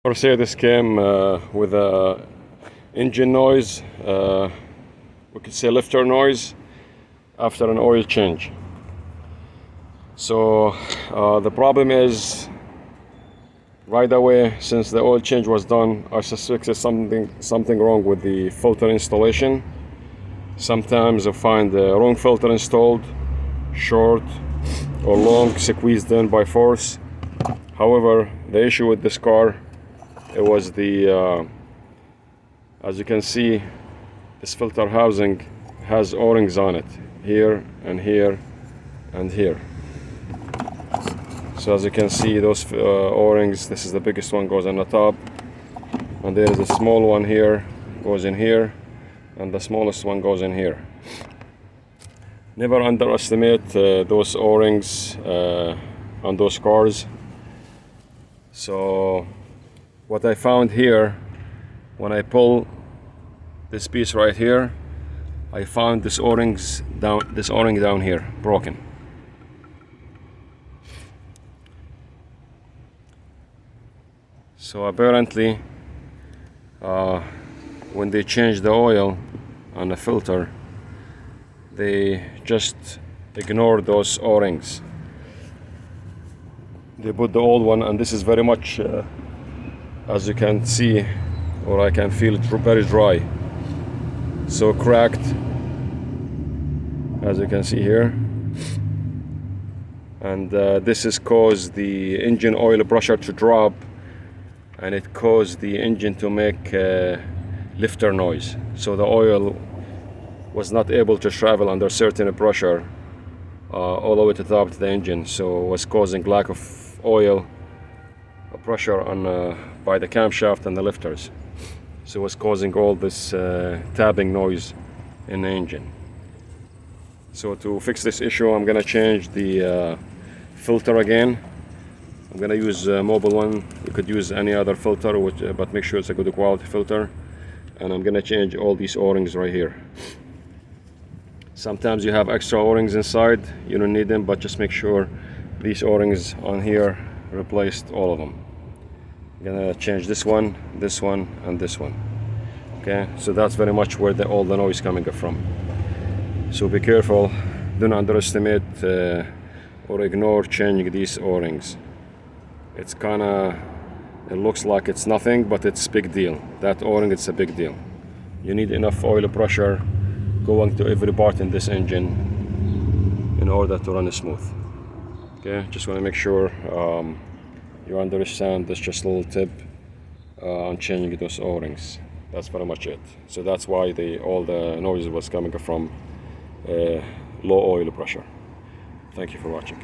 Mercedes came with a engine noise, we could say lifter noise, after an oil change. So the problem is, right away, since the oil change was done, I suspected something wrong with the filter installation. Sometimes I find the wrong filter installed, short or long, squeezed in by force. However, the issue with this car, it was the as you can see, this filter housing has O-rings on it, here and here and here. So as you can see, those O-rings, this is the biggest one, goes on the top, and there is a small one here, goes in here, and the smallest one goes in here. Never underestimate those O-rings on those cars. So what I found here, when I pull this piece right here, I found this O-ring down here, broken. So apparently, when they changed the oil on the filter, they just ignored those O-rings. They put the old one, and this is very much, as you can see, or I can feel it, very dry. So cracked, as you can see here. And this has caused the engine oil pressure to drop, and it caused the engine to make lifter noise. So the oil was not able to travel under certain pressure all the way to the top of the engine, so it was causing lack of oil pressure on by the camshaft and the lifters. So it was causing all this tapping noise in the engine. So to fix this issue, I'm gonna change the filter again. I'm gonna use a mobile one. You could use any other filter, but make sure it's a good quality filter. And I'm gonna change all these O-rings right here. Sometimes you have extra O-rings inside, you don't need them, but just make sure these O-rings on here replaced all of them. I'm gonna change this one, and this one. Okay, so that's very much where all the noise coming from. So be careful, don't underestimate or ignore changing these O-rings. It's it looks like it's nothing, but it's big deal. That O-ring, it's a big deal. You need enough oil pressure going to every part in this engine in order to run it smooth. Okay, just want to make sure you understand this, just a little tip on changing those O-rings. That's very much it. So that's why all the noise was coming from low oil pressure. Thank you for watching.